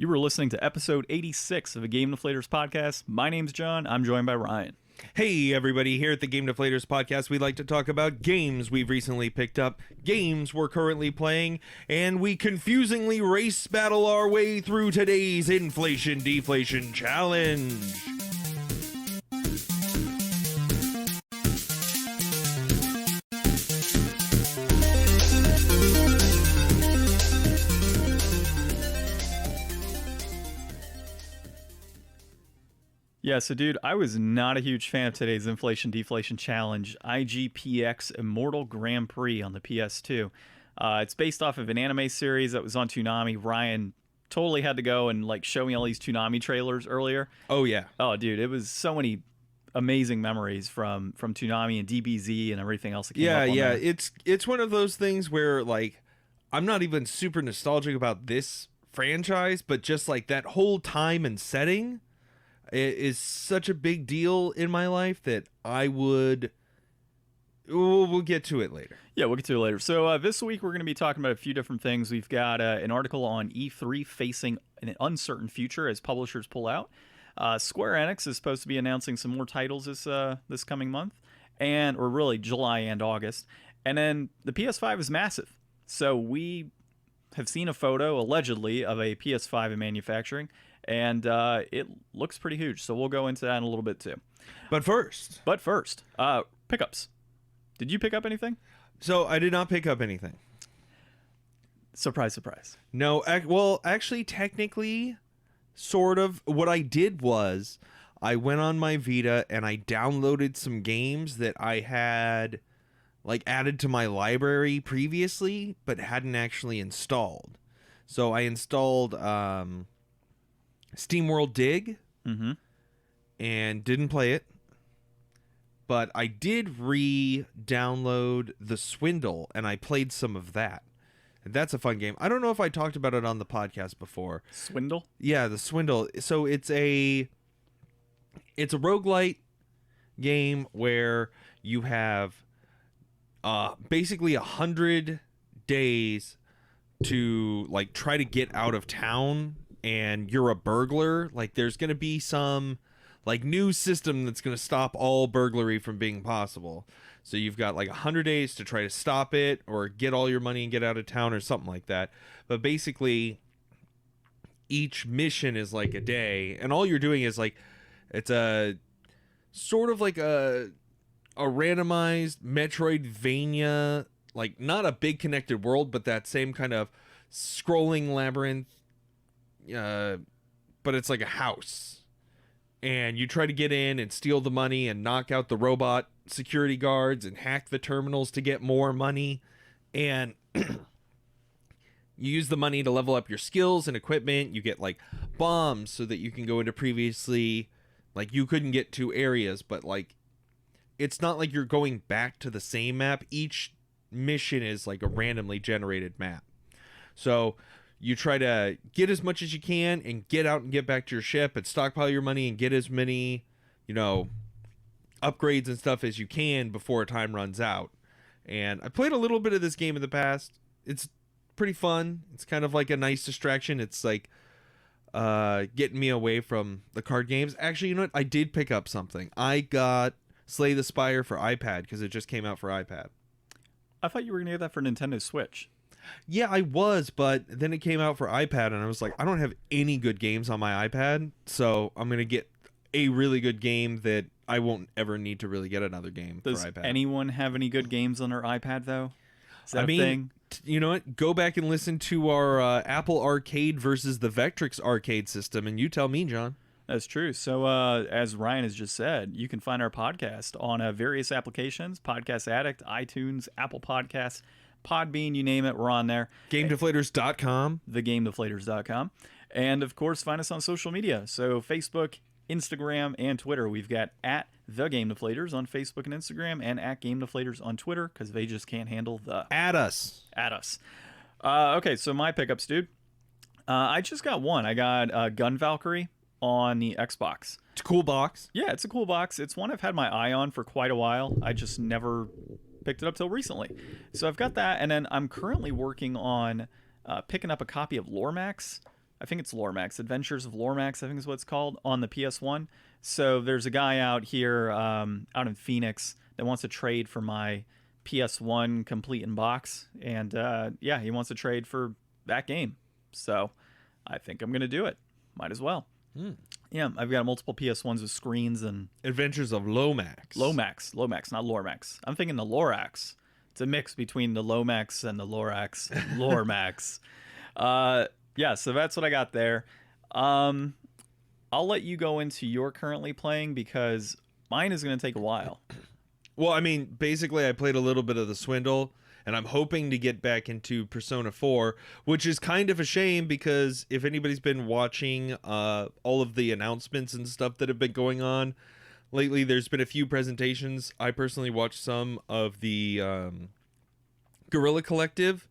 You were listening to episode 86 of the Game Deflators Podcast. My name's John. I'm joined by Ryan. Hey everybody, here at the Game Deflators Podcast, we like to talk about games we've recently picked up, games we're currently playing, and we confusingly race battle our way through today's Inflation Deflation Challenge. Yeah, so dude, I was not a huge fan of today's Inflation Deflation Challenge, IGPX Immortal Grand Prix on the PS2. It's based off of an anime series that was on Toonami. Ryan totally had to go and show me all these Toonami trailers earlier. Oh yeah. Oh dude, it was so many amazing memories from Toonami and DBZ and everything else that came up on there. It's one of those things where I'm not even super nostalgic about this franchise, but just that whole time and setting is such a big deal in my life that we'll get to it later. Yeah, we'll get to it later. So this week we're going to be talking about a few different things. We've got an article on E3 facing an uncertain future as publishers pull out. Square Enix is supposed to be announcing some more titles this coming month, or really July and August. And then the PS5 is massive. So we have seen a photo, allegedly, of a PS5 in manufacturing, and it looks pretty huge. So we'll go into that in a little bit too. But first, pickups. Did you pick up anything? So I did not pick up anything. Surprise, surprise. No, well, actually, technically, sort of. What I did was I went on my Vita and I downloaded some games that I had added to my library previously, but hadn't actually installed. So I installed SteamWorld Dig and didn't play it. But I did re-download The Swindle, and I played some of that. And that's a fun game. I don't know if I talked about it on the podcast before. Swindle? Yeah, The Swindle. So it's a roguelite game where you have basically 100 days to try to get out of town, and you're a burglar. There's going to be some new system that's going to stop all burglary from being possible. So you've got 100 days to try to stop it or get all your money and get out of town or something like that. But basically each mission is a day, and all you're doing is it's a sort of a randomized Metroidvania, not a big connected world, but that same kind of scrolling labyrinth, but it's like a house. And you try to get in and steal the money and knock out the robot security guards and hack the terminals to get more money. And you use the money to level up your skills and equipment. You get bombs so that you can go into previously you couldn't get to areas, but it's not like you're going back to the same map. Each mission is a randomly generated map. So you try to get as much as you can and get out and get back to your ship and stockpile your money and get as many, upgrades and stuff as you can before time runs out. And I played a little bit of this game in the past. It's pretty fun. It's kind of a nice distraction. It's getting me away from the card games. Actually, you know what? I did pick up something. I got Slay the Spire for iPad because it just came out for iPad. I thought you were going to get that for Nintendo Switch. Yeah, I was, but then it came out for iPad, and I was I don't have any good games on my iPad, so I'm going to get a really good game that I won't ever need to really get another game for iPad. Does anyone have any good games on their iPad, though? Is that a thing? You know what? Go back and listen to our Apple Arcade versus the Vectrix arcade system, and you tell me, John. That's true. So as Ryan has just said, you can find our podcast on various applications, Podcast Addict, iTunes, Apple Podcasts, Podbean, you name it, we're on there. GameDeflators.com. TheGameDeflators.com. And, of course, find us on social media. So Facebook, Instagram, and Twitter. We've got @TheGameDeflators on Facebook and Instagram, and @GameDeflators on Twitter, because they just can't handle the... At us. Okay, so my pickups, dude. I just got one. I got Gun Valkyrie on the Xbox. It's a cool box. Yeah, it's a cool box. It's one I've had my eye on for quite a while. I just never picked it up till recently. So I've got that, and then I'm currently working on picking up a copy of Loremax I think it's Loremax, Adventures of Loremax, I think is what it's called, on the PS1. So there's a guy out here, out in Phoenix, that wants to trade for my PS1 complete in box, and yeah, he wants to trade for that game. So I think I'm gonna do it. Might as well. Yeah, I've got multiple PS1s with screens and Adventures of Lomax. Lomax, not Loremax. I'm thinking the Lorax. It's a mix between the Lomax and the Lorax. Loremax. Yeah, so that's what I got there. I'll let you go into your currently playing because mine is going to take a while. Well, I mean, basically, I played a little bit of The Swindle, and I'm hoping to get back into Persona 4, which is kind of a shame because if anybody's been watching all of the announcements and stuff that have been going on lately, there's been a few presentations. I personally watched some of the Guerrilla Collective.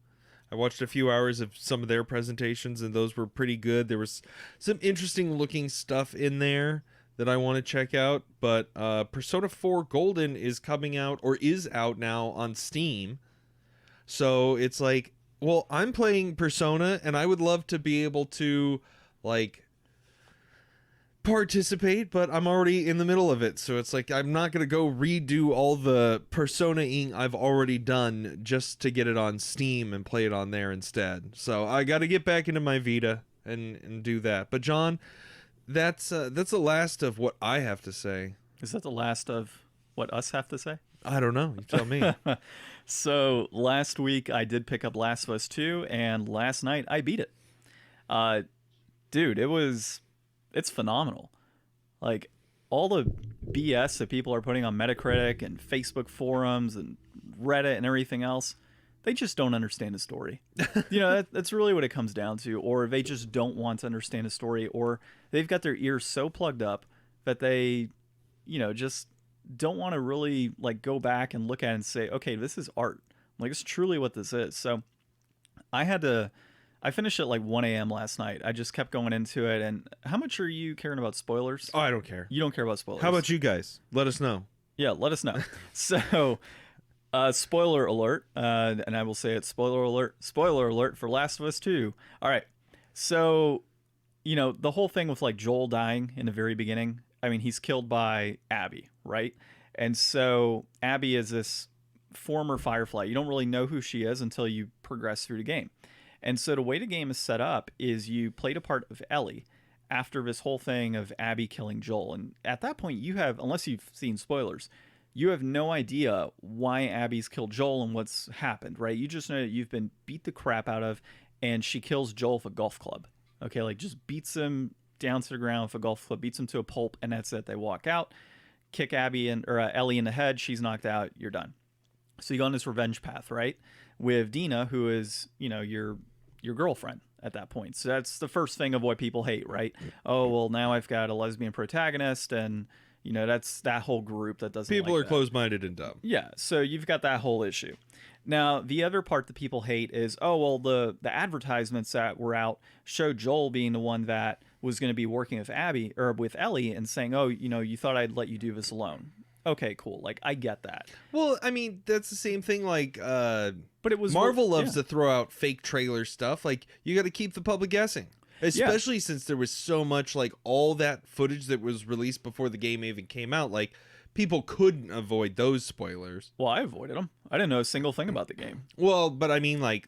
I watched a few hours of some of their presentations, and those were pretty good. There was some interesting looking stuff in there that I want to check out, but Persona 4 Golden is coming out, or is out now on Steam. So it's like, well, I'm playing Persona, and I would love to be able to, like, participate, but I'm already in the middle of it. So it's like, I'm not going to go redo all the Persona-ing I've already done just to get it on Steam and play it on there instead. So I got to get back into my Vita and do that. But John, that's the last of what I have to say. Is that the last of what us have to say? I don't know. You tell me. So last week I did pick up Last of Us 2, and last night I beat it. Dude, it's phenomenal. Like, all the BS that people are putting on Metacritic and Facebook forums and Reddit and everything else, they just don't understand the story. You know, that's really what it comes down to. Or they just don't want to understand the story, or they've got their ears so plugged up that they, you know, just don't want to really, like, go back and look at it and say, okay, this is art. Like, it's truly what this is. So I finished at like 1 a.m. last night. I just kept going into it. And how much are you caring about spoilers? Oh, I don't care. You don't care about spoilers. How about you guys? Let us know. Yeah, let us know. So, spoiler alert. And I will say it, spoiler alert for Last of Us 2. All right. So, you know, the whole thing with like Joel dying in the very beginning, I mean, he's killed by Abby, right? And so Abby is this former Firefly. You don't really know who she is until you progress through the game. And so the way the game is set up is you played a part of Ellie after this whole thing of Abby killing Joel. And at that point, you have, unless you've seen spoilers, you have no idea why Abby's killed Joel and what's happened, right? You just know that you've been beat the crap out of, and she kills Joel with a golf club. Okay, like just beats him down to the ground with a golf club, beats him to a pulp, and that's it. They walk out, kick Abby or Ellie in the head. She's knocked out. You're done. So you go on this revenge path, right? With Dina, who is, you know, your girlfriend at that point. So that's the first thing of what people hate, right? Oh, well, now I've got a lesbian protagonist, and, you know, that's that whole group that doesn't People like are that. closed-minded and dumb. Yeah, so you've got that whole issue. Now, the other part that people hate is, oh, well, the advertisements that were out showed Joel being the one that was going to be working with Abby or with Ellie and saying, oh, you know, you thought I'd let you do this alone. Okay, cool. Like, I get that. Well, I mean, that's the same thing. Like, but it was Marvel loves to throw out fake trailer stuff. Like, you got to keep the public guessing, especially since there was so much, like, all that footage that was released before the game even came out. Like, people couldn't avoid those spoilers. Well, I avoided them. I didn't know a single thing about the game. Well, but I mean, like,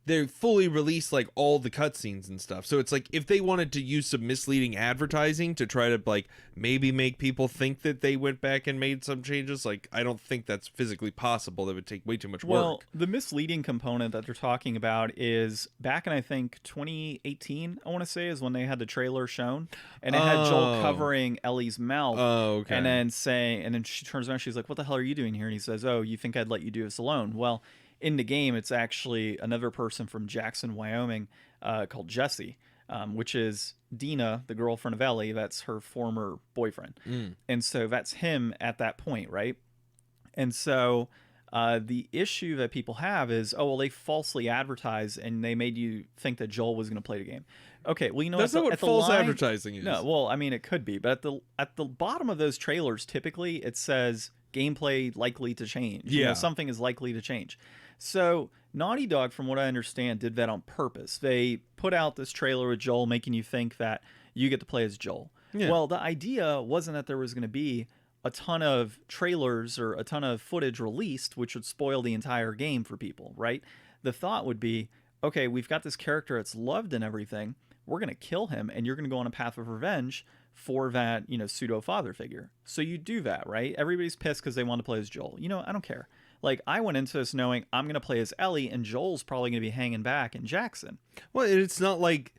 they fully released like all the cutscenes and stuff. So it's like if they wanted to use some misleading advertising to try to like maybe make people think that they went back and made some changes, like I don't think that's physically possible. That would take way too much work. Well, the misleading component that they're talking about is back in I think 2018, I want to say, is when they had the trailer shown, and it had Joel covering Ellie's mouth. Oh, okay. And then she turns around, she's like, "What the hell are you doing here?" And he says, "Oh, you think I'd let you do this alone?" Well, in the game, it's actually another person from Jackson, Wyoming, called Jesse, which is Dina, the girlfriend of Ellie. That's her former boyfriend. And so that's him at that point, right? And so the issue that people have is, oh, well, they falsely advertised and they made you think that Joel was going to play the game. Okay, well, you know, that's not what false advertising is. No, well, I mean, it could be, but at the bottom of those trailers, typically it says gameplay likely to change. Yeah, you know, something is likely to change. So Naughty Dog, from what I understand, did that on purpose. They put out this trailer with Joel, making you think that you get to play as Joel. Yeah. Well, the idea wasn't that there was going to be a ton of trailers or a ton of footage released, which would spoil the entire game for people, right? The thought would be, okay, we've got this character that's loved and everything. We're going to kill him, and you're going to go on a path of revenge for that, pseudo father figure. So you do that, right? Everybody's pissed because they want to play as Joel. I don't care. Like, I went into this knowing I'm going to play as Ellie, and Joel's probably going to be hanging back in Jackson. Well, it's not like,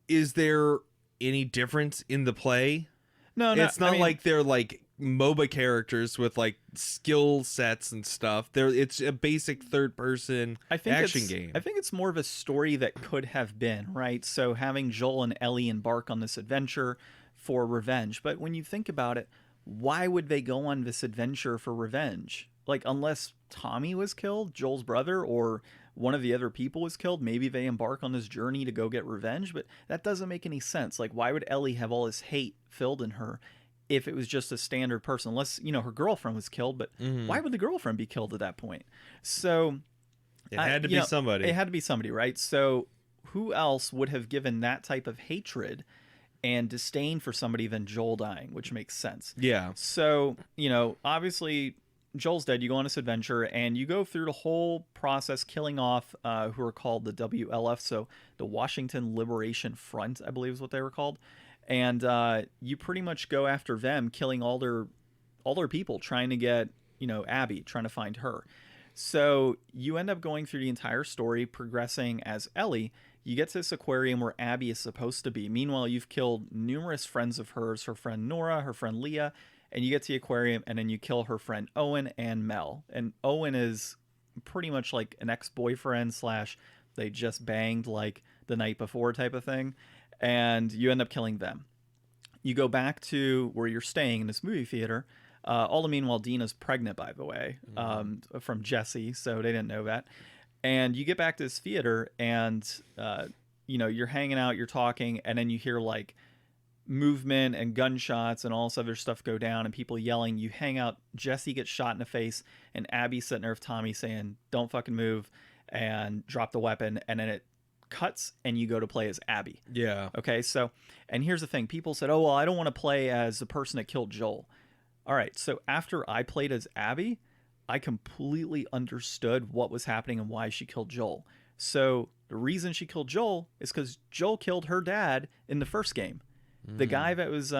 is there any difference in the play? No, it's not like they're like MOBA characters with like skill sets and stuff. It's a basic third-person action game. I think it's more of a story that could have been, right? So having Joel and Ellie embark on this adventure for revenge. But when you think about it, why would they go on this adventure for revenge? Like, unless Tommy was killed, Joel's brother, or one of the other people was killed, maybe they embark on this journey to go get revenge, but that doesn't make any sense. Like, why would Ellie have all this hate filled in her if it was just a standard person? Unless, her girlfriend was killed, but why would the girlfriend be killed at that point? So it had to be somebody. It had to be somebody, right? So who else would have given that type of hatred and disdain for somebody than Joel dying, which makes sense. Yeah. So, obviously Joel's dead. You go on this adventure and you go through the whole process killing off who are called the WLF, so the Washington Liberation Front, I believe is what they were called. And you pretty much go after them, killing all their people, trying to get, Abby, trying to find her. So you end up going through the entire story, progressing as Ellie. You get to this aquarium where Abby is supposed to be. Meanwhile, you've killed numerous friends of hers, her friend Nora, her friend Leah, and you get to the aquarium, and then you kill her friend Owen and Mel. And Owen is pretty much like an ex-boyfriend / they just banged like the night before type of thing. And you end up killing them. You go back to where you're staying in this movie theater. All the meanwhile, Dina's pregnant, by the way, from Jesse, so they didn't know that. And you get back to this theater, and you're hanging out, you're talking, and then you hear like movement and gunshots and all this other stuff go down and people yelling. You hang out, Jesse gets shot in the face, and Abby's sitting there with Tommy saying, "Don't fucking move," and drop the weapon, and then it cuts and you go to play as Abby. Yeah. Okay, so, and here's the thing. People said, "Oh, well, I don't want to play as the person that killed Joel." All right, so after I played as Abby, I completely understood what was happening and why she killed Joel. So the reason she killed Joel is because Joel killed her dad in the first game. The guy that was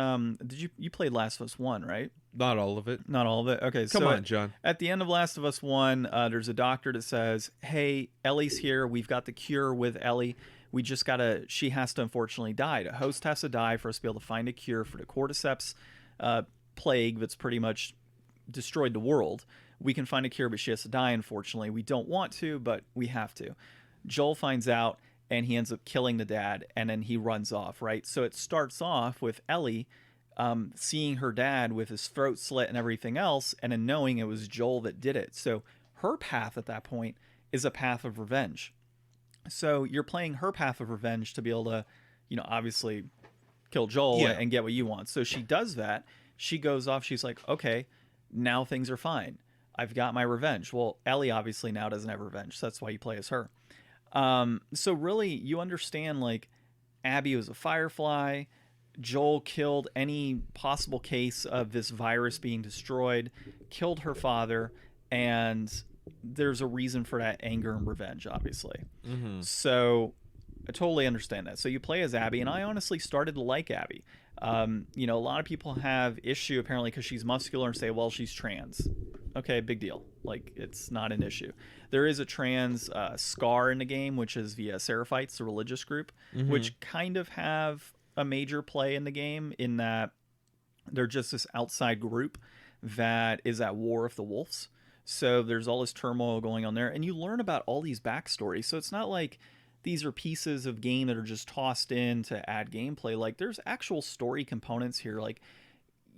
you played Last of Us 1, right? Not all of it. Not all of it. Okay, Come on, John. At the end of Last of Us 1, there's a doctor that says, "Hey, Ellie's here. We've got the cure with Ellie. We just gotta. She has to unfortunately die. The host has to die for us to be able to find a cure for the cordyceps plague that's pretty much destroyed the world. We can find a cure, but she has to die. Unfortunately, we don't want to, but we have to." Joel finds out, and he ends up killing the dad, and then he runs off, right? So it starts off with Ellie seeing her dad with his throat slit and everything else, and then knowing it was Joel that did it. So her path at that point is a path of revenge. So you're playing her path of revenge to be able to, obviously kill Joel and get what you want. So she does that. She goes off. She's like, okay, now things are fine. I've got my revenge. Well, Ellie obviously now doesn't have revenge. So that's why you play as her. So really, you understand, like, Abby was a Firefly. Joel killed any possible case of this virus being destroyed, killed her father, and there's a reason for that anger and revenge, obviously. So I totally understand that. So you play as Abby, and I honestly started to like Abby. A lot of people have issue apparently because she's muscular and say, well, she's trans. Okay, big deal. Like, it's not an issue. There is a trans Scar in the game, which is the Seraphites, the religious group, which kind of have a major play in the game in that they're just this outside group that is at war with the wolves. So there's all this turmoil going on there, and you learn about all these backstories. So it's not like these are pieces of game that are just tossed in to add gameplay. Like, there's actual story components here, like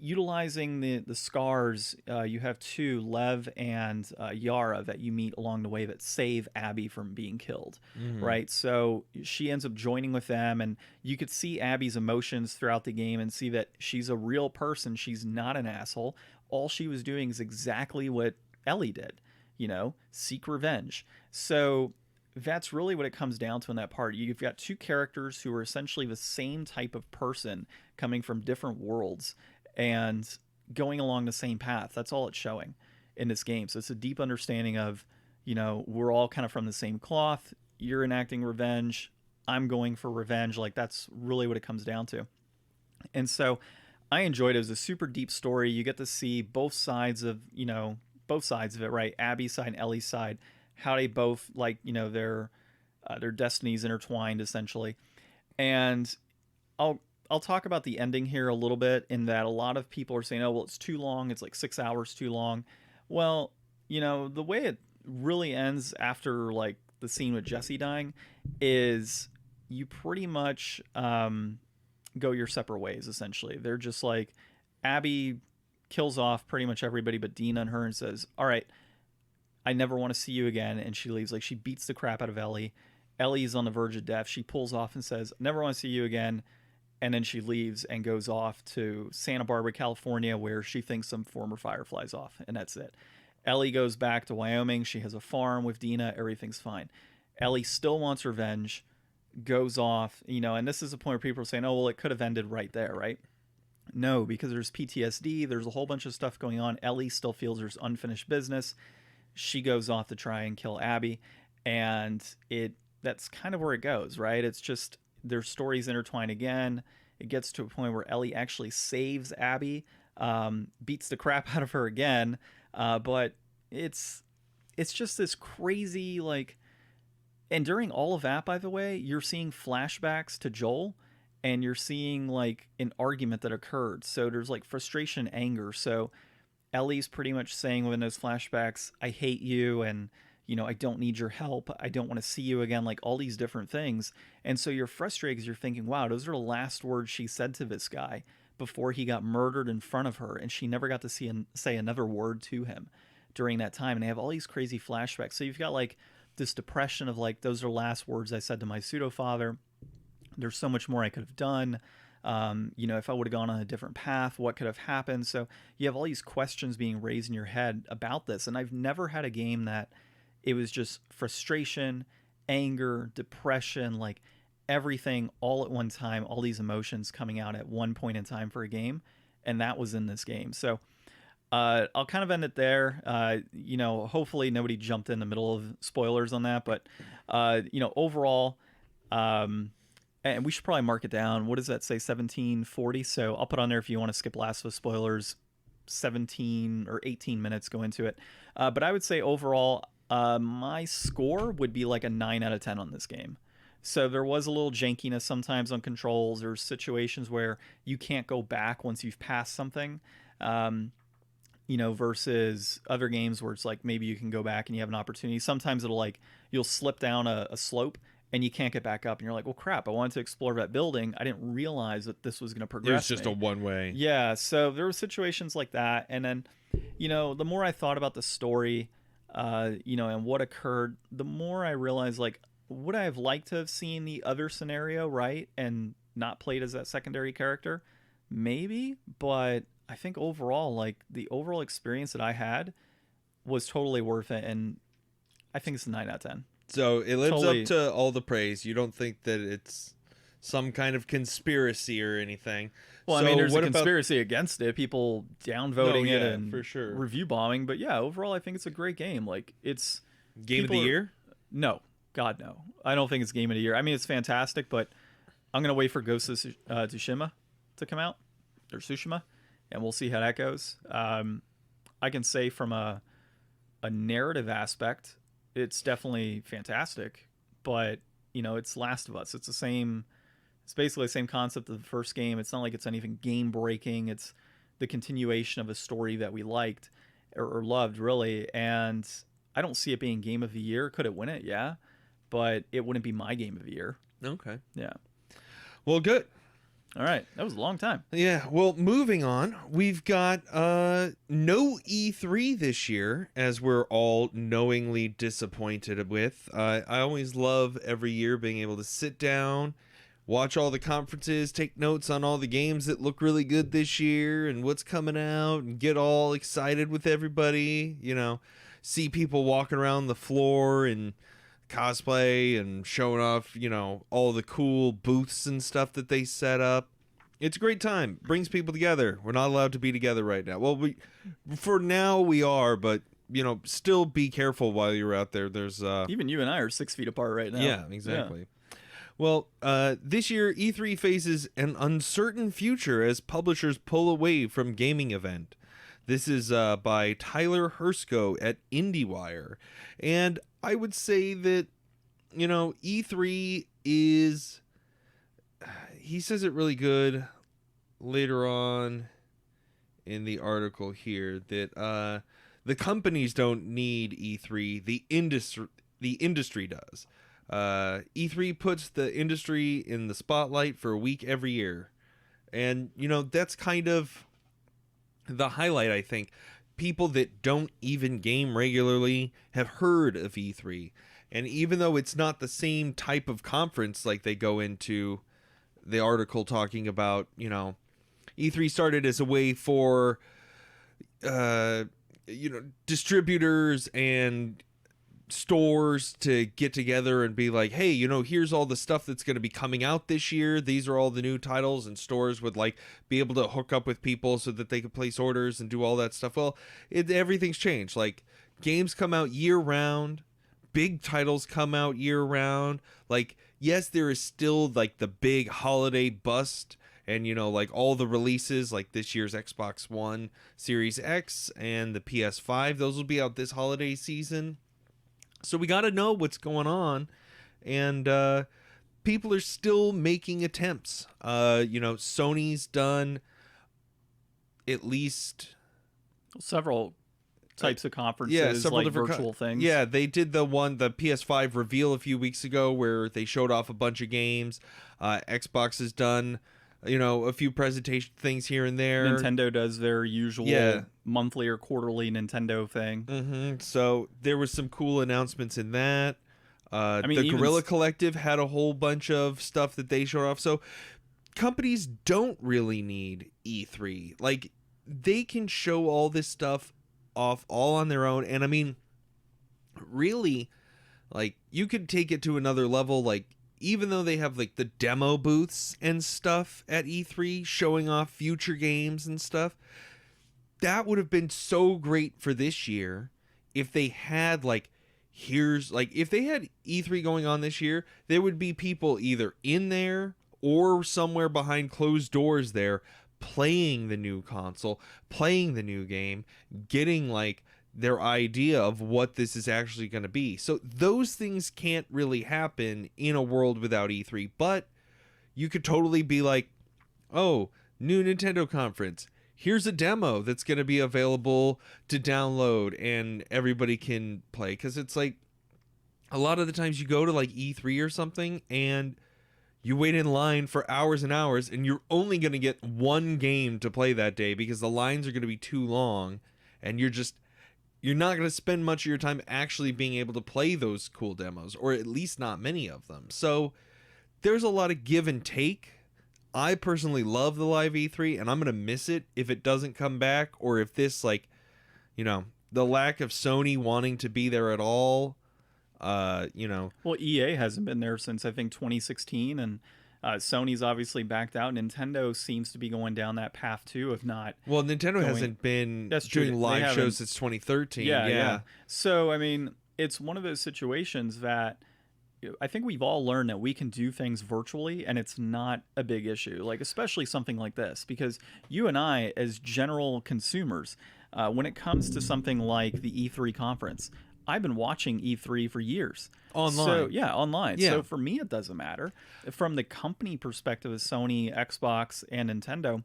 utilizing the scars. You have two, Lev and Yara, that you meet along the way that save Abby from being killed, right? So she ends up joining with them, and you could see Abby's emotions throughout the game and see that she's a real person. She's not an asshole. All she was doing is exactly what Ellie did. seek revenge. So that's really what it comes down to in that part. You've got two characters who are essentially the same type of person coming from different worlds and going along the same path. That's all it's showing in this game. So it's a deep understanding of, we're all kind of from the same cloth. You're enacting revenge. I'm going for revenge. Like, that's really what it comes down to. And so I enjoyed it. It was a super deep story. You get to see both sides of it, right? Abby's side and Ellie's side, how they both, like, their destinies intertwined, essentially. And I'll talk about the ending here a little bit, in that a lot of people are saying, oh, well, it's too long. It's like 6 hours too long. Well, the way it really ends after, like, the scene with Jesse dying is you pretty much go your separate ways, essentially. They're just like, Abby kills off pretty much everybody but Dina and her and says, all right, I never want to see you again. And she leaves. Like, she beats the crap out of Ellie. Ellie's on the verge of death. She pulls off and says, never want to see you again. And then she leaves and goes off to Santa Barbara, California, where she thinks some former Firefly's off. And that's it. Ellie goes back to Wyoming. She has a farm with Dina. Everything's fine. Ellie still wants revenge, goes off, and this is the point where people are saying, oh, well, it could have ended right there, right? No, because there's PTSD. There's a whole bunch of stuff going on. Ellie still feels there's unfinished business. She goes off to try and kill Abby. And that's kind of where it goes, right? It's just their stories intertwine again. It gets to a point where Ellie actually saves Abby, beats the crap out of her again. But it's just this crazy, like, and during all of that, by the way, you're seeing flashbacks to Joel, and you're seeing, like, an argument that occurred. So there's, like, frustration, anger. So Ellie's pretty much saying within those flashbacks, I hate you, and, I don't need your help. I don't want to see you again, like, all these different things. And so you're frustrated because you're thinking, wow, those are the last words she said to this guy before he got murdered in front of her, and she never got to say another word to him during that time. And they have all these crazy flashbacks. So you've got, like, this depression of, like, those are last words I said to my pseudo-father. There's so much more I could have done. If I would have gone on a different path, what could have happened? So you have all these questions being raised in your head about this. And I've never had a game that it was just frustration, anger, depression, like, everything all at one time, all these emotions coming out at one point in time for a game. And that was in this game. So I'll kind of end it there. Hopefully nobody jumped in the middle of spoilers on that, but overall, and we should probably mark it down. What does that say? 1740. So I'll put on there if you want to skip Last of Us spoilers. 17 or 18 minutes go into it. But I would say overall, my score would be like a 9 out of 10 on this game. So there was a little jankiness sometimes on controls. There's situations where you can't go back once you've passed something. Versus other games where it's like maybe you can go back and you have an opportunity. Sometimes you'll slip down a slope and you can't get back up, and you're like, well, crap, I wanted to explore that building. I didn't realize that this was going to progress. There's just a one way. Yeah, so there were situations like that. And then, the more I thought about the story, and what occurred, the more I realized, like, would I have liked to have seen the other scenario, right? And not played as that secondary character? Maybe, but I think overall, like, the overall experience that I had was totally worth it, and I think it's a 9 out of 10. So it lives up to all the praise. You don't think that it's some kind of conspiracy or anything? Well, I mean, there's a conspiracy against it, people downvoting it and for sure. review bombing, but yeah, overall, I think it's a great game. Like, it's game of the year? No, God, no. I don't think it's game of the year. I mean, it's fantastic, but I'm gonna wait for Ghost of Tsushima to come out, or Tsushima, and we'll see how that goes. I can say from a narrative aspect, it's definitely fantastic, but it's Last of Us. It's basically the same concept of the first game. It's not like it's anything game breaking. It's the continuation of a story that we liked or loved, really. And I don't see it being game of the year. Could it win it? Yeah, but it wouldn't be my game of the year. Okay. Yeah. Well, good. All right. That was a long time. Yeah. Well, moving on, we've got no E3 this year, as we're all knowingly disappointed with. I always love every year being able to sit down, watch all the conferences, take notes on all the games that look really good this year and what's coming out, and get all excited with everybody, see people walking around the floor and cosplay and showing off, all the cool booths and stuff that they set up. It's a great time. Brings people together. We're not allowed to be together right now. Well, for now we are, but still be careful while you're out there. There's even you and I are 6 feet apart right now. Yeah, exactly. Yeah. Well, this year E3 faces an uncertain future as publishers pull away from gaming event. This is by Tyler Hersko at IndieWire, and I would say that E3 is. He says it really good later on in the article here that the companies don't need E3, the industry does. E3 puts the industry in the spotlight for a week every year. And that's kind of the highlight, I think. People that don't even game regularly have heard of E3. And even though it's not the same type of conference like they go into, the article talking about, E3 started as a way for, distributors and stores to get together and be like, hey, here's all the stuff that's going to be coming out this year. These are all the new titles, and stores would be able to hook up with people so that they could place orders and do all that stuff. Well, everything's changed. Like, games come out year round. Big titles come out year round. Yes, there is still the big holiday bust and all the releases like this year's Xbox One Series X and the PS5. Those will be out this holiday season. So we got to know what's going on, and people are still making attempts. Sony's done at least several types of conferences, several different virtual things. Yeah, they did the PS5 reveal a few weeks ago where they showed off a bunch of games. Xbox has done, a few presentation things here and there. Nintendo does their usual monthly or quarterly Nintendo thing. Mm-hmm. So there was some cool announcements in that. The Guerrilla Collective had a whole bunch of stuff that they showed off. So companies don't really need E3. They can show all this stuff off all on their own, and really, you could take it to another level. Even though they have the demo booths and stuff at E3 showing off future games and stuff, that would have been so great for this year if they had if they had E3 going on this year, there would be people either in there or somewhere behind closed doors there playing the new console, playing the new game, getting their idea of what this is actually going to be. So those things can't really happen in a world without E3, but you could totally be oh, new Nintendo conference. Here's a demo that's going to be available to download and everybody can play. Because it's a lot of the times you go to E3 or something and you wait in line for hours and hours, and you're only going to get one game to play that day because the lines are going to be too long, and you're not going to spend much of your time actually being able to play those cool demos, or at least not many of them. So there's a lot of give and take. I personally love the live E3, and I'm going to miss it if it doesn't come back, or if this, the lack of Sony wanting to be there at all. Well, EA hasn't been there since I think 2016, and Sony's obviously backed out. Nintendo seems to be going down that path too, if not. Well, Nintendo hasn't been doing live shows since 2013. Yeah. So it's one of those situations that I think we've all learned that we can do things virtually, and it's not a big issue. Especially something like this, because you and I, as general consumers, when it comes to something like the E3 conference, I've been watching E3 for years. Online. So, online. Yeah. So for me, it doesn't matter. From the company perspective of Sony, Xbox, and Nintendo,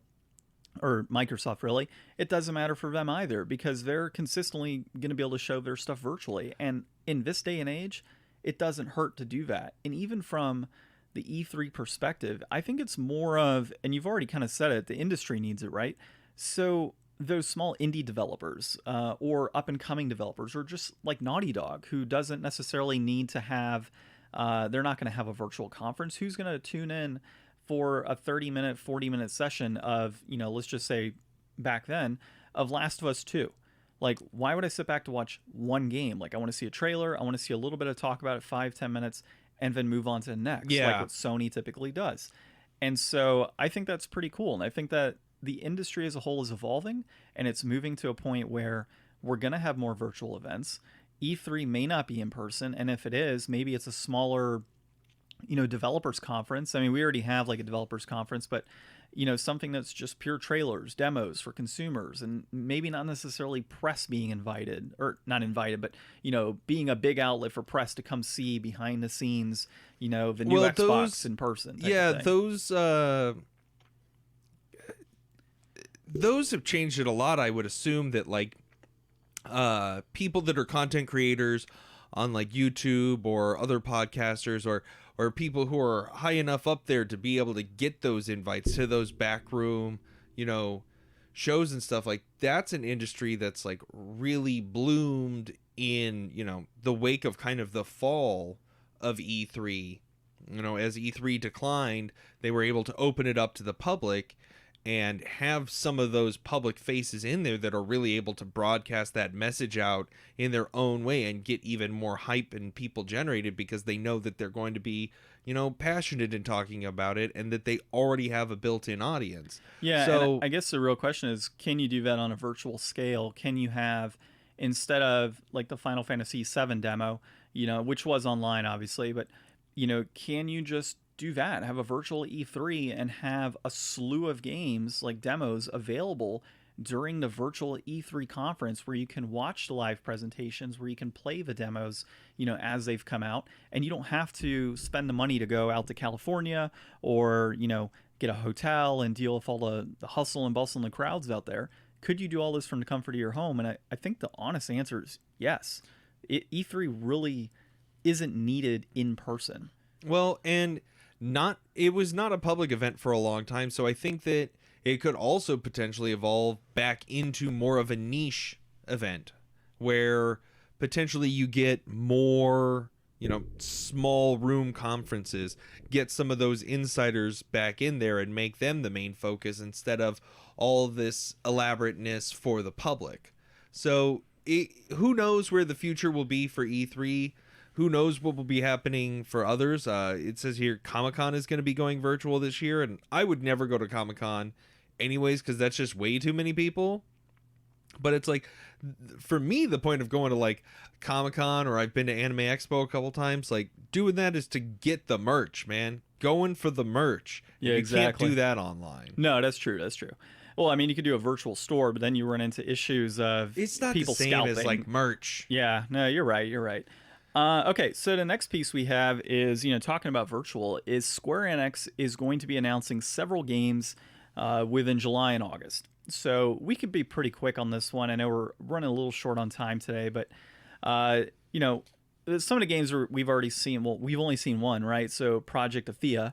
or Microsoft really, it doesn't matter for them either, because they're consistently going to be able to show their stuff virtually. And in this day and age, it doesn't hurt to do that. And even from the E3 perspective, I think it's more of, and you've already kind of said it, the industry needs it, right? So those small indie developers or up-and-coming developers, or just like Naughty Dog, who doesn't necessarily need to have, they're not going to have a virtual conference. Who's going to tune in for a 30-minute, 40-minute session of, let's just say back then, of Last of Us 2? Like, why would I sit back to watch one game? Like, I want to see a trailer, I want to see a little bit of talk about it, 5-10 minutes, and then move on to the next, like Yeah. what Sony typically does. And so I think that's pretty cool. And I think that the industry as a whole is evolving, and it's moving to a point where we're going to have more virtual events. E3 may not be in person, and if it is, maybe it's a smaller, developers conference. I mean, we already have like a developers conference, but something that's just pure trailers, demos for consumers, and maybe not necessarily press being invited, or not invited, but being a big outlet for press to come see behind the scenes, the new Xbox in person. Yeah, those have changed it a lot. I would assume that like people that are content creators on like YouTube or other podcasters or people who are high enough up there to be able to get those invites to those backroom, shows and stuff, like that's an industry that's like really bloomed in, the wake of kind of the fall of E3. As E3 declined, they were able to open it up to the public and have some of those public faces in there that are really able to broadcast that message out in their own way and get even more hype and people generated because they know that they're going to be, passionate in talking about it and that they already have a built-in audience. Yeah, so and I guess the real question is, can you do that on a virtual scale? Can you have, instead of like the Final Fantasy VII demo, which was online obviously, but, can you just do that, have a virtual E3 and have a slew of games like demos available during the virtual E3 conference where you can watch the live presentations, where you can play the demos, as they've come out, and you don't have to spend the money to go out to California or, get a hotel and deal with all the hustle and bustle and the crowds out there. Could you do all this from the comfort of your home? And I think the honest answer is yes. E3 really isn't needed in person. Well, and it was not a public event for a long time, so I think that it could also potentially evolve back into more of a niche event where potentially you get more, small room conferences, get some of those insiders back in there and make them the main focus instead of all this elaborateness for the public. So who knows where the future will be for E3? Who knows what will be happening for others? It says here Comic-Con is going to be going virtual this year, and I would never go to Comic-Con anyways because that's just way too many people. But it's like, for me, the point of going to like Comic-Con, or I've been to Anime Expo a couple times, like doing that is to get the merch, man. Going for the merch. Yeah, you exactly. can't do that online. No, that's true. That's true. Well, I mean, you could do a virtual store, but then you run into issues of It's not people the same scalping. as like merch. Yeah, no, you're right. You're right. Okay, so the next piece we have is, talking about virtual, is Square Enix is going to be announcing several games within July and August. So we could be pretty quick on this one. I know we're running a little short on time today, but, some of the games we've already seen. Well, we've only seen one, right? So Project Athia,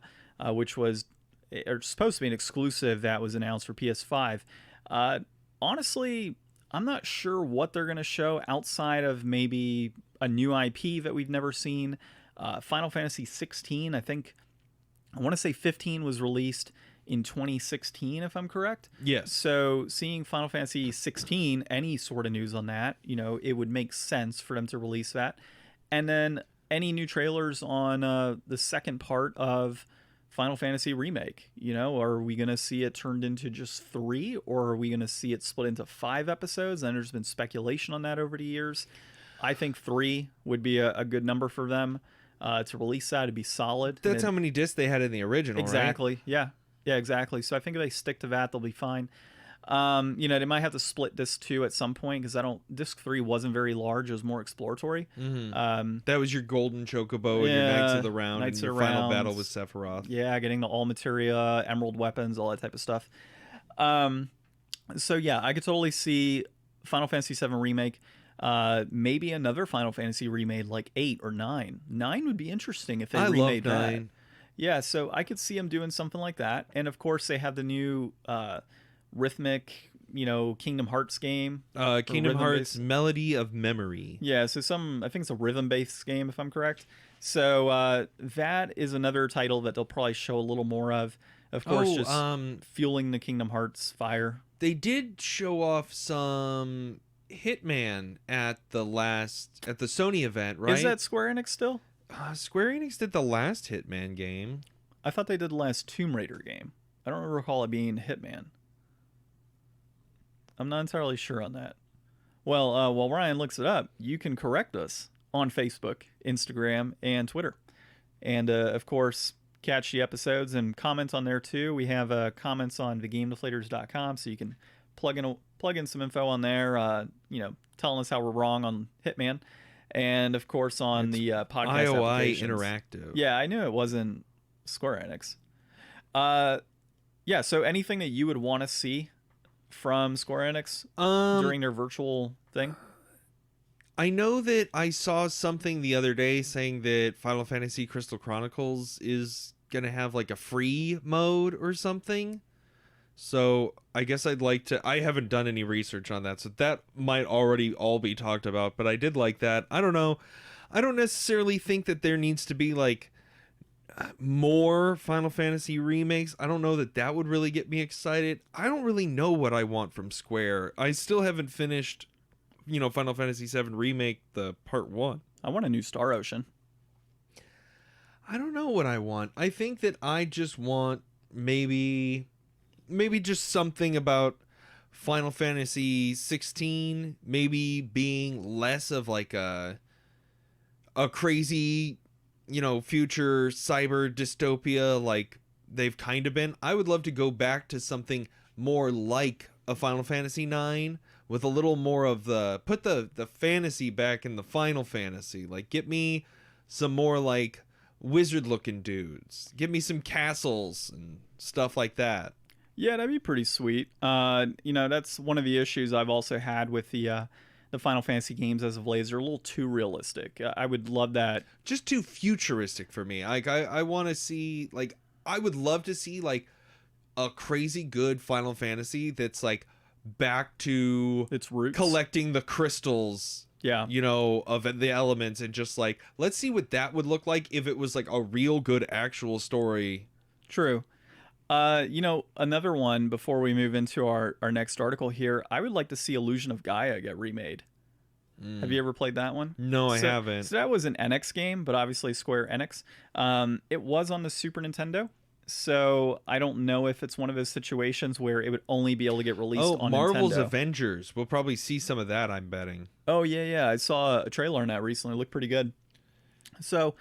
which was supposed to be an exclusive that was announced for PS5. Honestly, I'm not sure what they're going to show outside of maybe a new IP that we've never seen. Final Fantasy 16, I want to say 15 was released in 2016, if I'm correct. Yes. So seeing Final Fantasy 16, any sort of news on that, it would make sense for them to release that. And then any new trailers on the second part of Final Fantasy Remake. Are we going to see it turned into just 3, or are we going to see it split into 5 episodes? And there's been speculation on that over the years. I think 3 would be a good number for them to release that. It'd be solid. That's how many discs they had in the original, exactly. Right? Yeah, exactly. So I think if they stick to that, they'll be fine. They might have to split disc 2 at some point because disc 3 wasn't very large. It was more exploratory. Mm-hmm. That was your golden chocobo and your Knights of the Round and your final battle with Sephiroth. Yeah, getting the all materia, emerald weapons, all that type of stuff. So yeah, I could totally see Final Fantasy VII Remake. Maybe another Final Fantasy remade like 8 or 9. 9 would be interesting if they remade that. 9. Yeah, so I could see them doing something like that. And of course, they have the new rhythmic, Kingdom Hearts game. Kingdom Hearts Melody of Memory. Yeah, so I think it's a rhythm-based game, if I'm correct. So that is another title that they'll probably show a little more of. Of course, fueling the Kingdom Hearts fire. They did show off some Hitman at the Sony event, right? Is that Square Enix still? Square Enix did the last Hitman game. I thought they did the last Tomb Raider game. I don't recall it being Hitman. I'm not entirely sure on that. Well, while Ryan looks it up, you can correct us on Facebook, Instagram, and Twitter. And, of course, catch the episodes and comment on there, too. We have comments on thegamedeflators.com, so you can plug in some info on there, telling us how we're wrong on Hitman. And, of course, on the podcast IOI applications. Interactive. Yeah, I knew it wasn't Square Enix. Yeah, so anything that you would want to see from Square Enix during their virtual thing? I know that I saw something the other day saying that Final Fantasy Crystal Chronicles is going to have like a free mode or something. So I guess I'd like to... I haven't done any research on that, so that might already all be talked about, but I did like that. I don't know. I don't necessarily think that there needs to be like more Final Fantasy remakes. I don't know that would really get me excited. I don't really know what I want from Square. I still haven't finished, Final Fantasy VII Remake, the Part 1. I want a new Star Ocean. I don't know what I want. I think that I just want maybe just something about Final Fantasy 16 maybe being less of like a crazy, future cyber dystopia like they've kind of been. I would love to go back to something more like a Final Fantasy 9 with a little more of put the fantasy back in the Final Fantasy. Like, get me some more like wizard looking dudes. Give me some castles and stuff like that. Yeah, that'd be pretty sweet. That's one of the issues I've also had with the Final Fantasy games as of late. They're a little too realistic. I would love that. Just too futuristic for me. Like, I want to see, like, I would love to see, like, a crazy good Final Fantasy that's, like, back to its roots, collecting the crystals, of the elements, and just, like, let's see what that would look like if it was, like, a real good actual story. True. Another one before we move into our next article here, I would like to see Illusion of Gaia get remade. Have you ever played that one? No, I haven't. So that was an NX game, but obviously Square Enix. It was on the Super Nintendo, so I don't know if it's one of those situations where it would only be able to get released on Marvel's Nintendo. Avengers. We'll probably see some of that, I'm betting. Oh, yeah. I saw a trailer on that recently. It looked pretty good. So...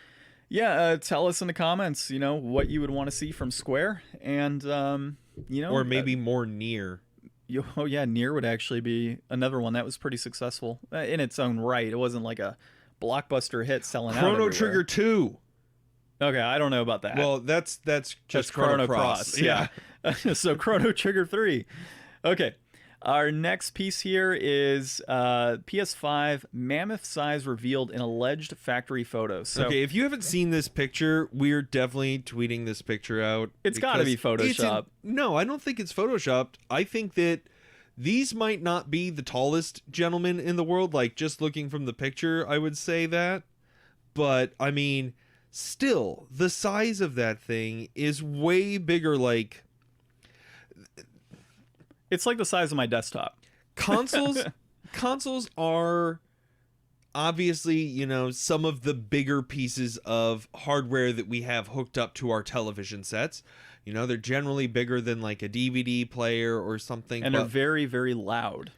yeah, tell us in the comments, what you would want to see from Square, and, or maybe more Nier. Oh, yeah, Nier would actually be another one that was pretty successful in its own right. It wasn't like a blockbuster hit selling out Chrono everywhere. Trigger 2. Okay, I don't know about that. Well, that's just Chrono Cross. Yeah. So Chrono Trigger 3. Okay. Our next piece here is PS5 mammoth size revealed in alleged factory photos. So, okay, if you haven't seen this picture, we're definitely tweeting this picture out. It's got to be Photoshopped. No, I don't think it's Photoshopped. I think that these might not be the tallest gentlemen in the world. Like, just looking from the picture, I would say that. But, I mean, still, the size of that thing is way bigger, like... It's like the size of my desktop. Consoles are obviously, some of the bigger pieces of hardware that we have hooked up to our television sets. They're generally bigger than like a DVD player or something. And they're very, very loud.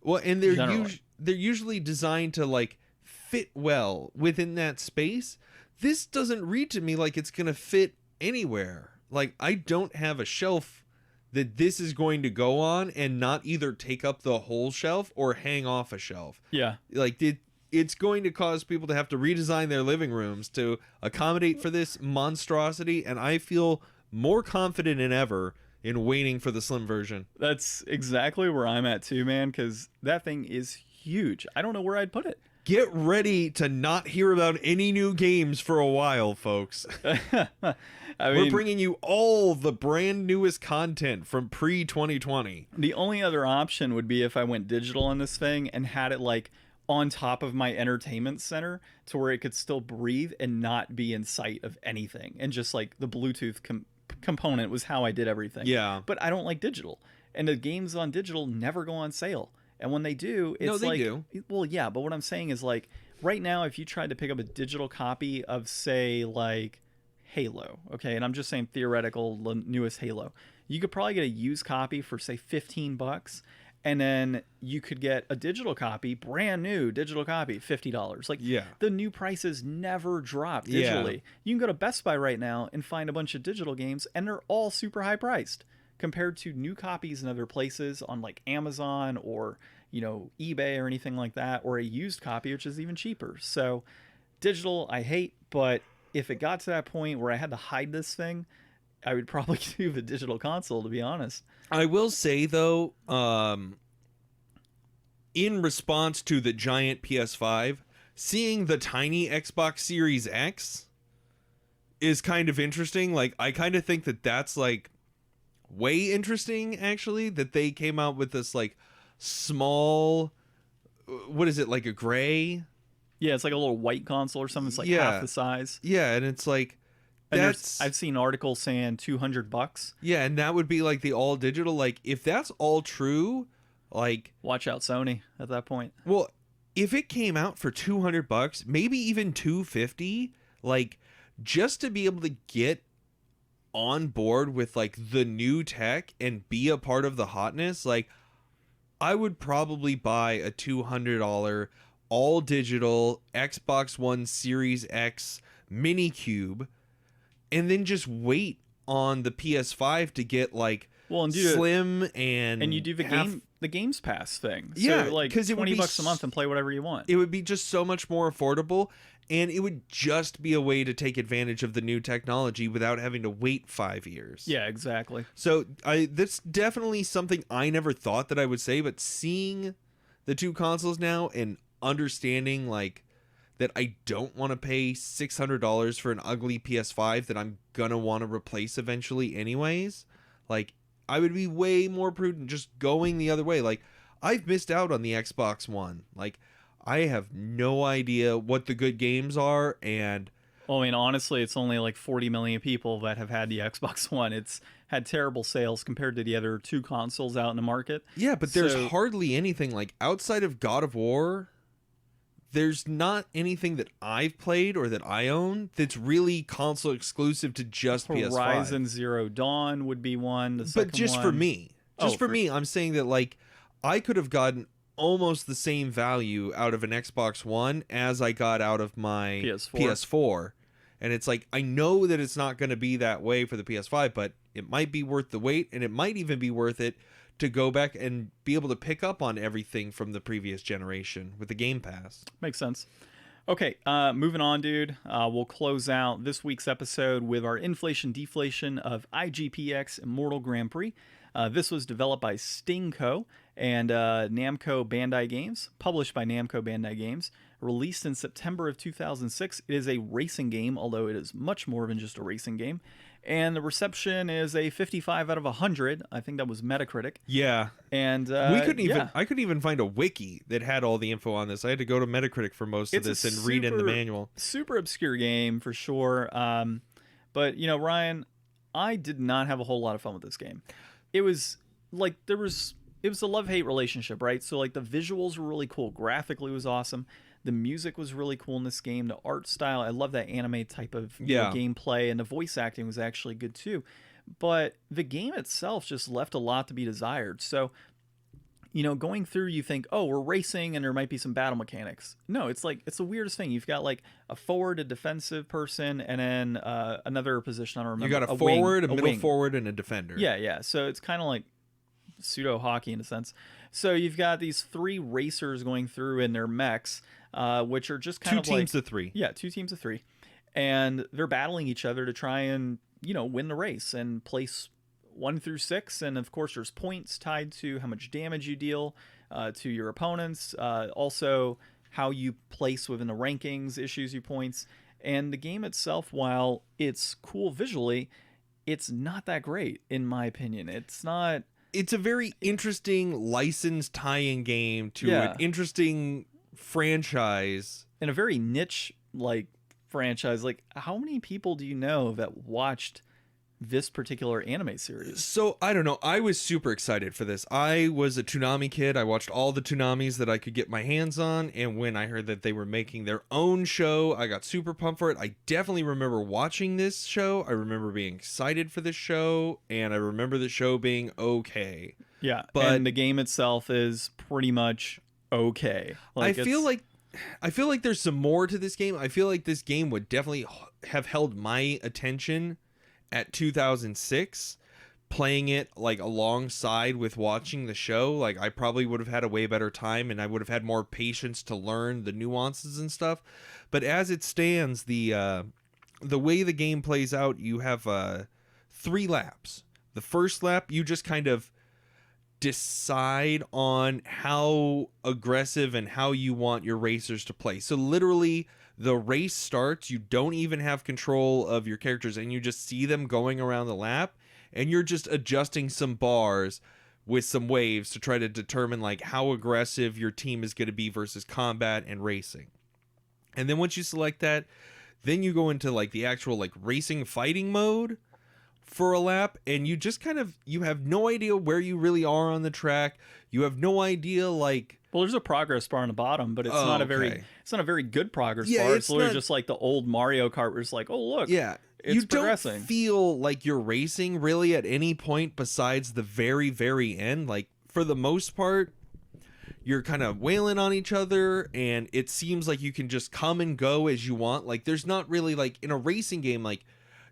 Well, and they're usually designed to like fit well within that space. This doesn't read to me like it's going to fit anywhere. Like, I don't have a shelf that this is going to go on and not either take up the whole shelf or hang off a shelf. Yeah. Like, it's going to cause people to have to redesign their living rooms to accommodate for this monstrosity, and I feel more confident than ever in waiting for the slim version. That's exactly where I'm at too, man, because that thing is huge. I don't know where I'd put it. Get ready to not hear about any new games for a while, folks. We're bringing you all the brand newest content from Prix 2020. The only other option would be if I went digital on this thing and had it like on top of my entertainment center to where it could still breathe and not be in sight of anything. And just like the Bluetooth component was how I did everything. Yeah. But I don't like digital. And the games on digital never go on sale. And when they do, it's No, they like, do. well, yeah, but what I'm saying is like right now, if you tried to pick up a digital copy of, say, like Halo, okay, and I'm just saying theoretical, the newest Halo, you could probably get a used copy for say $15, and then you could get a digital copy, brand new digital copy, $50. Like, Yeah. the new prices never drop Yeah. digitally. You can go to Best Buy right now and find a bunch of digital games, and they're all super high priced compared to new copies in other places on like Amazon or, you know, eBay or anything like that, or a used copy, which is even cheaper. So digital I hate, but if it got to that point where I had to hide this thing, I would probably do the digital console, to be honest. I will say though, in response to the giant PS5, seeing the tiny Xbox Series X is kind of interesting. Like, I kind of think that that's like way interesting, actually, that they came out with this like small, what is it, like a gray? Yeah, it's like a little white console or something. It's like Yeah. half the size. Yeah, and it's like, And that's, I've seen articles saying $200. yeah, and that would be like the all digital. Like, if that's all true, like, Watch out, Sony, at that point. well, if it came out for $200, maybe even $250, like, just to be able to get on board with like the new tech and be a part of the hotness, like, I would probably buy a $200 all digital Xbox One Series X mini cube and then just wait on the PS5 to get like Well, and slim and you do the Games Pass thing. So, Yeah, like 'cause it would be $20 a month and play whatever you want. it would be just so much more affordable, and it would just be a way to take advantage of the new technology without having to wait 5 years. Yeah, exactly. So that's definitely something I never thought that I would say, but seeing the two consoles now and understanding like that I don't want to pay $600 for an ugly PS5 that I'm gonna want to replace eventually anyways, like, I would be way more prudent just going the other way. Like, I've missed out on the Xbox One. Like, I have no idea what the good games are, and Well, I mean, honestly, it's only like 40 million people that have had the Xbox One. It's had terrible sales compared to the other two consoles out in the market. yeah, but there's So- hardly anything like outside of God of War. There's not anything that I've played or that I own that's really console exclusive to just PS5. Horizon Zero Dawn would be one. The But second just for one- me, Oh, for me, I'm saying that like I could have gotten almost the same value out of an Xbox One as I got out of my PS4. And it's like, I know that it's not going to be that way for the PS5, but it might be worth the wait, and it might even be worth it to go back and be able to pick up on everything from the previous generation with the Game Pass. Makes sense. Okay, moving on, dude. We'll close out this week's episode with our inflation deflation of IGPX Immortal Grand Prix. This was developed by Stingco and Namco Bandai Games, published by Namco Bandai Games, released in September of 2006. It is a racing game, although it is much more than just a racing game. And the reception is a 55 out of 100. I think that was Metacritic. Yeah. And we couldn't even yeah. I couldn't even find a wiki that had all the info on this. I had to go to Metacritic for most of It's this a and read in the super- manual. Super obscure game for sure. But you know, Ryan, I did not have a whole lot of fun with this game. It was like it was a love-hate relationship, right? So like the visuals were really cool, graphically was awesome. The music was really cool in this game. The art style, I love that anime type of gameplay, and the voice acting was actually good too. But the game itself just left a lot to be desired. So, you know, going through, you think, oh, we're racing and there might be some battle mechanics. No, it's like, it's the weirdest thing. You've got like a forward, a defensive person, and then another position. I don't remember. You got a wing, forward, a middle wing. forward, and a defender. Yeah. So it's kind of like pseudo hockey in a sense. So you've got these three racers going through in their mechs, which are just kind Two of like teams of three. Yeah, two teams of three, and they're battling each other to try and, you know, win the race and place 1 through 6. And of course, there's points tied to how much damage you deal to your opponents. Also, how you place within the rankings issues you points. And the game itself, while it's cool visually, it's not that great in my opinion. It's not. It's a very interesting licensed tie-in game to Yeah. an interesting franchise. In a very niche like franchise. Like, how many people do you know that watched this particular anime series. So, I don't know. I was super excited for this. I was a Toonami kid. I watched all the Toonamis that I could get my hands on. And when I heard that they were making their own show, I got super pumped for it. I definitely remember watching this show. I remember being excited for this show. And I remember the show being okay. Yeah, but and the game itself is pretty much okay. I feel like there's some more to this game. I feel like this game would definitely have held my attention at 2006, playing it like alongside with watching the show. Like, I probably would have had a way better time, and I would have had more patience to learn the nuances and stuff. But as it stands, the way the game plays out, you have 3 laps. The first lap, you just kind of decide on how aggressive and how you want your racers to play. So literally, the race starts, you don't even have control of your characters, and you just see them going around the lap, and you're just adjusting some bars with some waves to try to determine like how aggressive your team is going to be versus combat and racing. And then once you select that, then you go into like the actual like racing fighting mode for a lap, and you just kind of, you have no idea where you really are on the track. You have no idea like, well, there's a progress bar on the bottom, but it's not a very good progress bar. It's literally just like the old Mario Kart where it's like, oh look, it's you progressing. Don't feel like you're racing really at any point besides the very, very end. Like, for the most part, you're kind of wailing on each other, and it seems like you can just come and go as you want. Like, there's not really, like, in a racing game, like,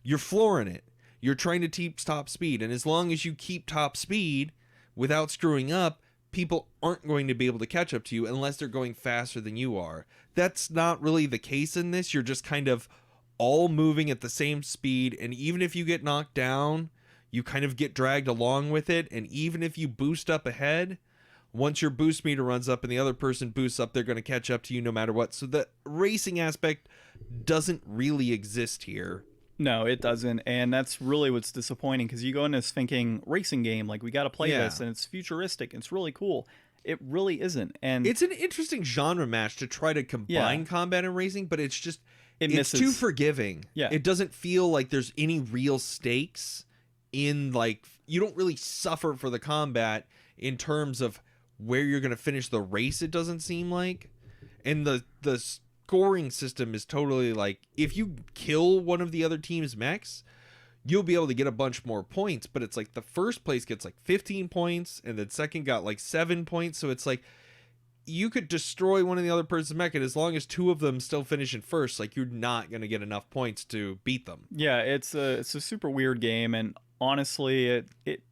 you're flooring it. You're trying to keep top speed, and as long as you keep top speed without screwing up, people aren't going to be able to catch up to you unless they're going faster than you are. That's not really the case in this. You're just kind of all moving at the same speed, and even if you get knocked down, you kind of get dragged along with it, and even if you boost up ahead, once your boost meter runs up and the other person boosts up, they're going to catch up to you no matter what. So the racing aspect doesn't really exist here. No, it doesn't, and that's really what's disappointing, because you go in this thinking racing game, like we got to play this, and it's futuristic, it's really cool. It really isn't, and it's an interesting genre match to try to combine combat and racing, but it's just it's too forgiving. Yeah, it doesn't feel like there's any real stakes in, like, you don't really suffer for the combat in terms of where you're going to finish the race. It doesn't seem like, and the scoring system is totally like, if you kill one of the other team's mechs, you'll be able to get a bunch more points, but it's like the first place gets like 15 points and then second got like 7 points. So it's like you could destroy one of the other person's mech, and as long as 2 of them still finish in first, like, you're not going to get enough points to beat them. Yeah, it's a super weird game, and honestly it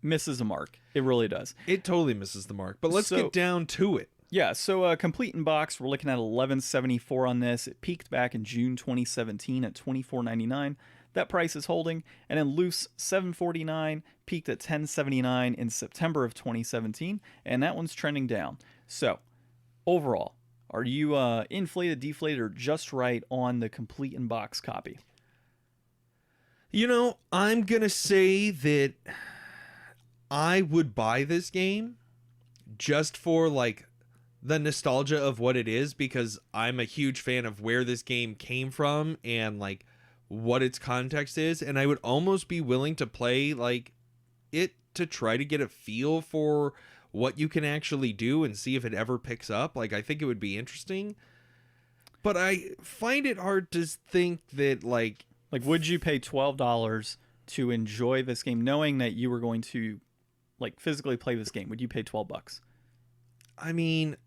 misses the mark. It really does. It totally misses the mark. But let's get down to it. Yeah, so complete in box, we're looking at $11.74 on this. It peaked back in June 2017 at $24.99. That price is holding. And then loose, $7.49, peaked at $10.79 in September of 2017, and that one's trending down. So, overall, are you inflated, deflated, or just right on the complete in box copy? You know, I'm going to say that I would buy this game just for, like, the nostalgia of what it is, because I'm a huge fan of where this game came from and like what its context is, and I would almost be willing to play like it to try to get a feel for what you can actually do and see if it ever picks up. Like, I think it would be interesting, but I find it hard to think that like would you pay $12 to enjoy this game knowing that you were going to like physically play this game? Would you pay $12? I mean,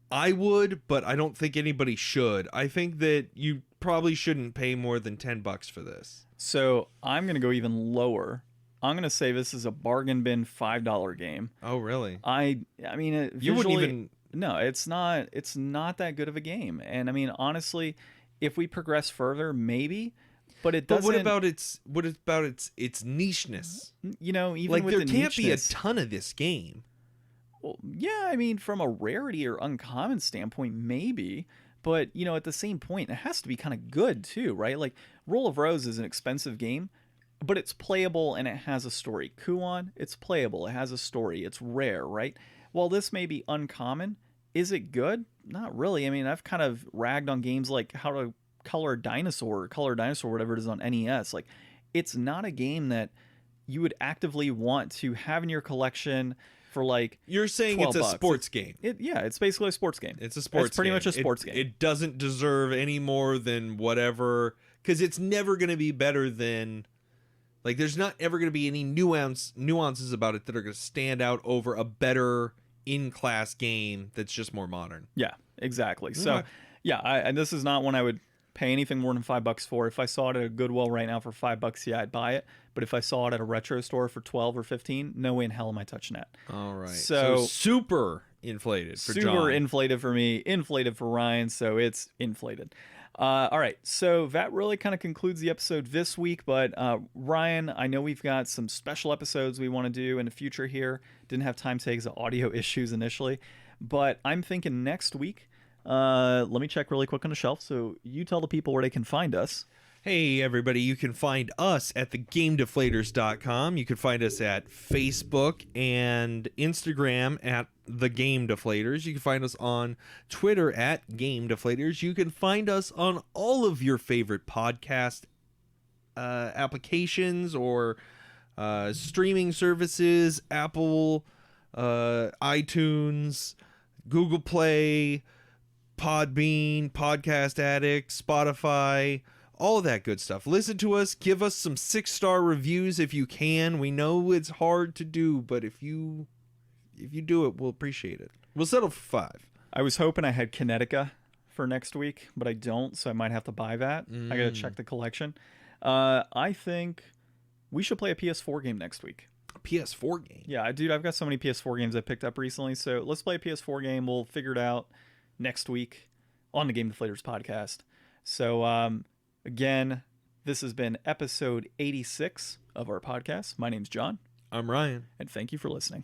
I would, but I don't think anybody should. I think that you probably shouldn't pay more than $10 for this. So I'm going to go even lower. I'm going to say this is a bargain bin $5 game. Oh, really? I mean, you wouldn't even. No, it's not that good of a game. And I mean, honestly, if we progress further, maybe. But it doesn't. But what about its nicheness? You know, even like, with there the can't nicheness, be a ton of this game. Well, yeah, I mean, from a rarity or uncommon standpoint, maybe. But, you know, at the same point, it has to be kind of good, too, right? Like, Roll of Rose is an expensive game, but it's playable and it has a story. Kuon, it's playable. It has a story. It's rare, right? While this may be uncommon, is it good? Not really. I mean, I've kind of ragged on games like How to Color Dinosaur, or Color Dinosaur, whatever it is on NES. Like, it's not a game that you would actively want to have in your collection for like You're saying it's a $12. sports game. It's basically a sports game. It's a sports It's pretty game. much a sports game. It doesn't deserve any more than whatever, because it's never going to be better than, like, there's not ever going to be any nuances about it that are going to stand out over a better in-class game that's just more modern. Yeah, exactly. So, yeah, and this is not one I would pay anything more than $5 for. If I saw it at a Goodwill right now for $5, yeah, I'd buy it. But if I saw it at a retro store for 12 or 15, no way in hell am I touching that. All right. So super inflated for John. Super inflated for me, inflated for Ryan, so it's inflated. All right, so that really kind of concludes the episode this week. But Ryan, I know we've got some special episodes we want to do in the future here. Didn't have time to take the audio issues initially. But I'm thinking next week, let me check really quick on the shelf. So you tell the people where they can find us. Hey, everybody, you can find us at thegamedeflators.com. You can find us at Facebook and Instagram at The Game Deflators. You can find us on Twitter at Game Deflators. You can find us on all of your favorite podcast applications or streaming services, Apple, iTunes, Google Play, Podbean, Podcast Addict, Spotify, all that good stuff. Listen to us. Give us some 6-star reviews if you can. We know it's hard to do, but if you do it, we'll appreciate it. We'll settle for 5. I was hoping I had Kinetica for next week, but I don't, so I might have to buy that. I gotta check the collection. I think we should play a PS4 game next week. A PS4 game? Yeah, dude, I've got so many PS4 games I picked up recently, so let's play a PS4 game. We'll figure it out next week on the Game Deflators podcast. So, again, this has been episode 86 of our podcast. My name's John. I'm Ryan. And thank you for listening.